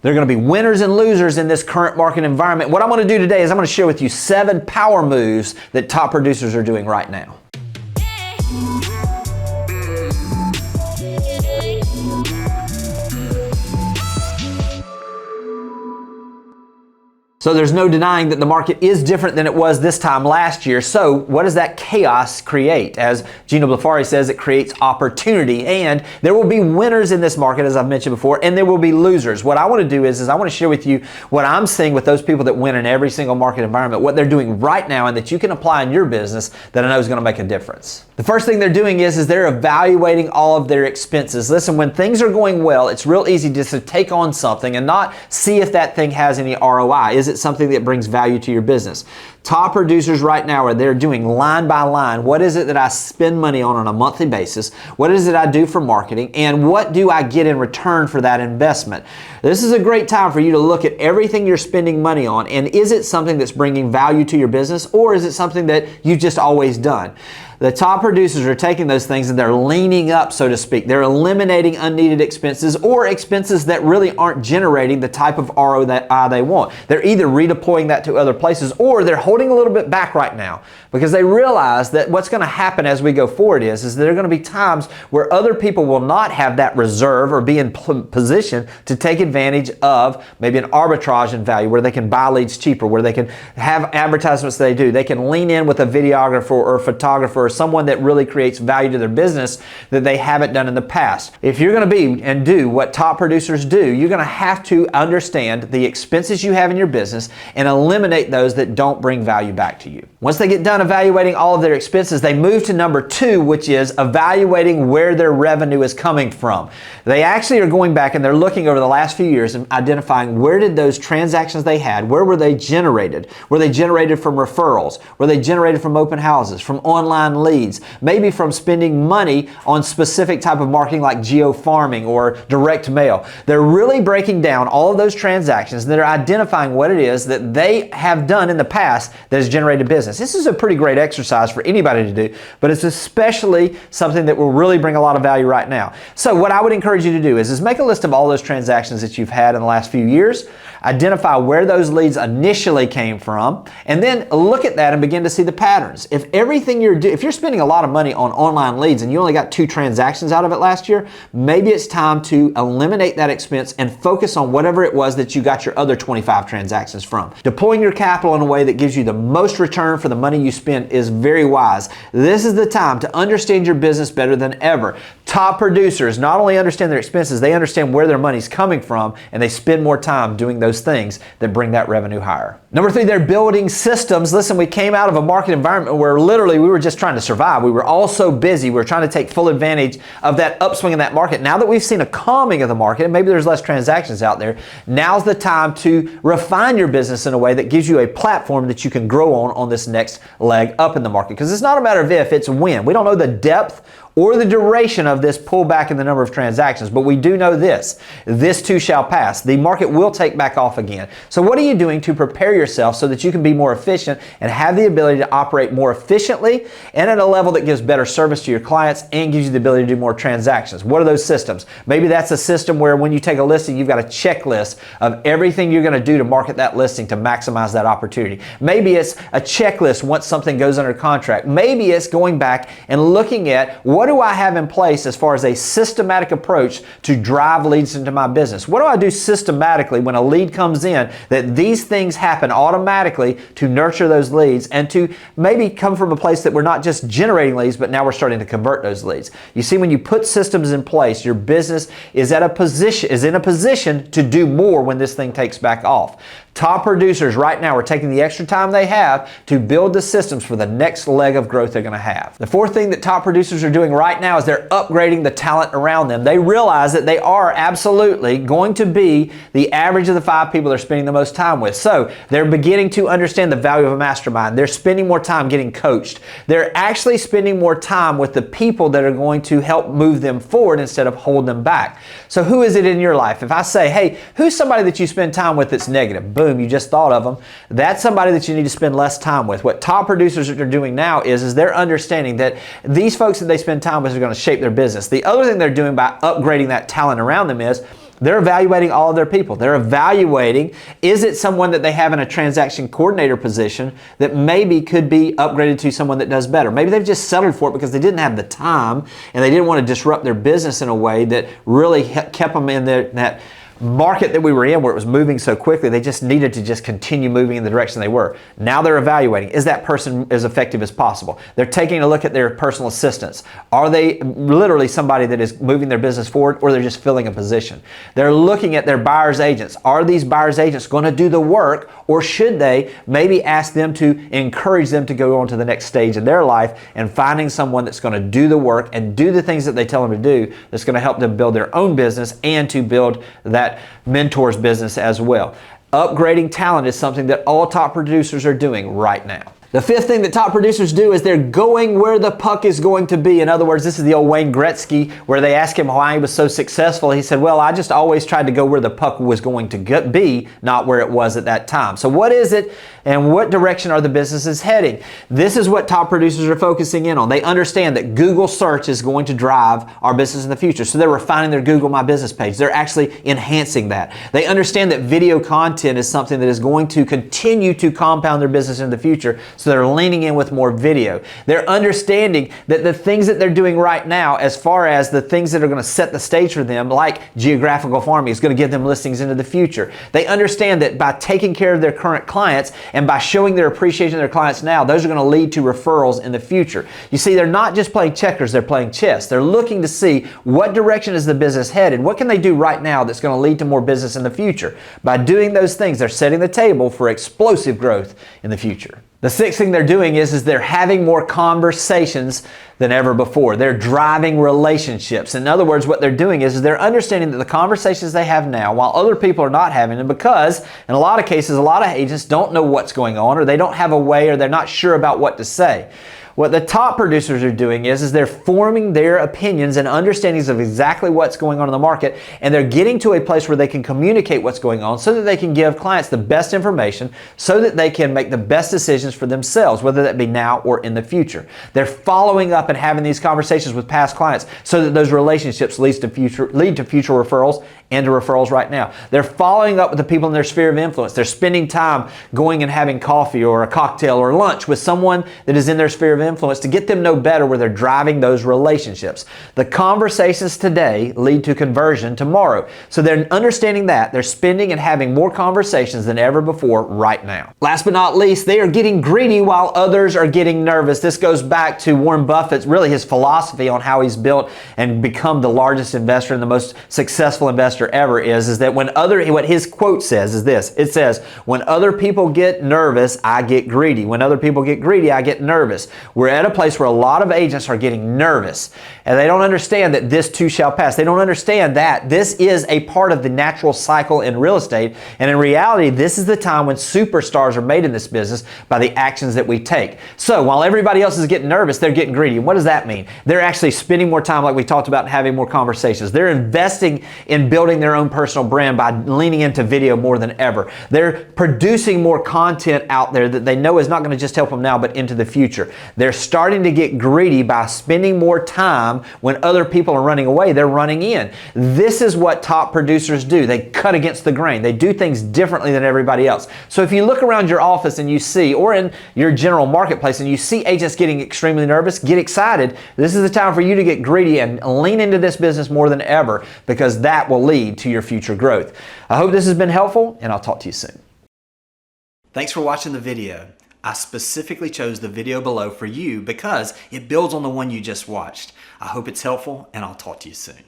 There are going to be winners and losers in this current market environment. What I'm going to do today is I'm going to share with you 7 power moves that top producers are doing right now. So there's no denying that the market is different than it was this time last year. So what does that chaos create? As Gino Blafari says, it creates opportunity, and there will be winners in this market, as I've mentioned before, and there will be losers. What I want to do is I want to share with you what I'm seeing with those people that win in every single market environment, what they're doing right now and that you can apply in your business that I know is going to make a difference. The first thing they're doing is they're evaluating all of their expenses. Listen, when things are going well, it's real easy just to take on something and not see if that thing has any ROI. Is it something that brings value to your business? Top producers right now are they're doing line by line. What is it that I spend money on a monthly basis? What is it I do for marketing? And what do I get in return for that investment? This is a great time for you to look at everything you're spending money on, and is it something that's bringing value to your business, or is it something that you've just always done? The top producers are taking those things and they're leaning up, so to speak. They're eliminating unneeded expenses or expenses that really aren't generating the type of ROI that they want. They're either redeploying that to other places or they're holding a little bit back right now because they realize that what's going to happen as we go forward is there are going to be times where other people will not have that reserve or be in position to take advantage of maybe an arbitrage in value where they can buy leads cheaper, where they can have advertisements they do. They can lean in with a videographer or a photographer or someone that really creates value to their business that they haven't done in the past. If you're going to be and do what top producers do, you're going to have to understand the expenses you have in your business and eliminate those that don't bring value back to you. Once they get done evaluating all of their expenses, they move to number 2, which is evaluating where their revenue is coming from. They actually are going back and they're looking over the last few years and identifying where did those transactions they had, where were they generated? Were they generated from referrals? Were they generated from open houses, from online leads, maybe from spending money on specific type of marketing like geo-farming or direct mail? They're really breaking down all of those transactions and they're identifying what it is that they have done in the past that has generated business. This is a pretty great exercise for anybody to do, but it's especially something that will really bring a lot of value right now. So what I would encourage you to do is make a list of all those transactions that you've had in the last few years, identify where those leads initially came from, and then look at that and begin to see the patterns. If everything if you're spending a lot of money on online leads and you only got 2 transactions out of it last year, maybe it's time to eliminate that expense and focus on whatever it was that you got your other 25 transactions from. Deploying your capital in a way that gives you the most return for the money you spend is very wise. This is the time to understand your business better than ever. Top producers not only understand their expenses, they understand where their money's coming from, and they spend more time doing those things that bring that revenue higher. Number 3, they're building systems. Listen, we came out of a market environment where literally we were just trying to survive. We were all so busy. We were trying to take full advantage of that upswing in that market. Now that we've seen a calming of the market, and maybe there's less transactions out there, now's the time to refine your business in a way that gives you a platform that you can grow on this next leg up in the market. Because it's not a matter of if, it's when. We don't know the depth or the duration of this pullback in the number of transactions, but we do know this too shall pass. The market will take back off again. So what are you doing to prepare yourself so that you can be more efficient and have the ability to operate more efficiently and at a level that gives better service to your clients and gives you the ability to do more transactions? What are those systems? Maybe that's a system where when you take a listing, you've got a checklist of everything you're going to do to market that listing to maximize that opportunity. Maybe it's a checklist once something goes under contract. Maybe it's going back and looking at what do I have in place as far as a systematic approach to drive leads into my business? What do I do systematically when a lead comes in that these things happen automatically to nurture those leads and to maybe come from a place that we're not just generating leads, but now we're starting to convert those leads? You see, when you put systems in place, your business is in a position to do more when this thing takes back off. Top producers right now are taking the extra time they have to build the systems for the next leg of growth they're going to have. The 4th thing that top producers are doing right now is they're upgrading the talent around them. They realize that they are absolutely going to be the average of the 5 people they're spending the most time with. So they're beginning to understand the value of a mastermind. They're spending more time getting coached. They're actually spending more time with the people that are going to help move them forward instead of hold them back. So who is it in your life? If I say, hey, who's somebody that you spend time with that's negative? Boom. You just thought of them. That's somebody that you need to spend less time with. What top producers are doing now is they're understanding that these folks that they spend time with are going to shape their business. The other thing they're doing by upgrading that talent around them is They're evaluating all of their people. They're evaluating, is it someone that they have in a transaction coordinator position that maybe could be upgraded to someone that does better? Maybe they've just settled for it because they didn't have the time and they didn't want to disrupt their business in a way that really kept them in that market that we were in where it was moving so quickly. They just needed to just continue moving in the direction they were. Now they're evaluating, is that person as effective as possible? They're taking a look at their personal assistants. Are they literally somebody that is moving their business forward, or they're just filling a position? They're looking at their buyer's agents. Are these buyer's agents going to do the work, or should they maybe ask them to encourage them to go on to the next stage in their life and finding someone that's going to do the work and do the things that they tell them to do, that's going to help them build their own business and to build that mentor's business as well. Upgrading talent is something that all top producers are doing right now. The fifth thing that top producers do is they're going where the puck is going to be. In other words, this is the old Wayne Gretzky where they asked him why he was so successful. He said, well, I just always tried to go where the puck was going to be, not where it was at that time. So what is it and what direction are the businesses heading? This is what top producers are focusing in on. They understand that Google search is going to drive our business in the future. So they're refining their Google My Business page. They're actually enhancing that. They understand that video content is something that is going to continue to compound their business in the future. So they're leaning in with more video. They're understanding that the things that they're doing right now, as far as the things that are going to set the stage for them, like geographical farming, is going to give them listings into the future. They understand that by taking care of their current clients and by showing their appreciation of their clients now, those are going to lead to referrals in the future. You see, they're not just playing checkers, they're playing chess. They're looking to see what direction is the business headed. What can they do right now that's going to lead to more business in the future? By doing those things, they're setting the table for explosive growth in the future. The sixth thing they're doing is they're having more conversations than ever before. They're driving relationships. In other words, what they're doing is they're understanding that the conversations they have now, while other people are not having them, because in a lot of cases, a lot of agents don't know what's going on, or they don't have a way, or they're not sure about what to say. What the top producers are doing is they're forming their opinions and understandings of exactly what's going on in the market, and they're getting to a place where they can communicate what's going on so that they can give clients the best information so that they can make the best decisions for themselves, whether that be now or in the future. They're following up and having these conversations with past clients so that those relationships lead to future referrals and to referrals right now. They're following up with the people in their sphere of influence. They're spending time going and having coffee or a cocktail or lunch with someone that is in their sphere of influence to get them know better, where they're driving those relationships. The conversations today lead to conversion tomorrow. So they're understanding that. They're spending and having more conversations than ever before right now. Last but not least, they are getting greedy while others are getting nervous. This goes back to Warren Buffett's, really his philosophy on how he's built and become the largest investor and the most successful investor ever is that what his quote says is this. It says, when other people get nervous, I get greedy. When other people get greedy, I get nervous. We're at a place where a lot of agents are getting nervous, and they don't understand that this too shall pass. They don't understand that this is a part of the natural cycle in real estate, and in reality, this is the time when superstars are made in this business by the actions that we take. So while everybody else is getting nervous, they're getting greedy. And what does that mean? They're actually spending more time, like we talked about, and having more conversations. They're investing in building their own personal brand by leaning into video more than ever. They're producing more content out there that they know is not going to just help them now, but into the future. They're starting to get greedy by spending more time. When other people are running away, they're running in. This is what top producers do. They cut against the grain. They do things differently than everybody else. So if you look around your office and you see, or in your general marketplace, and you see agents getting extremely nervous, get excited. This is the time for you to get greedy and lean into this business more than ever, because that will lead to your future growth. I hope this has been helpful, and I'll talk to you soon. Thanks for watching the video. I specifically chose the video below for you because it builds on the one you just watched. I hope it's helpful, and I'll talk to you soon.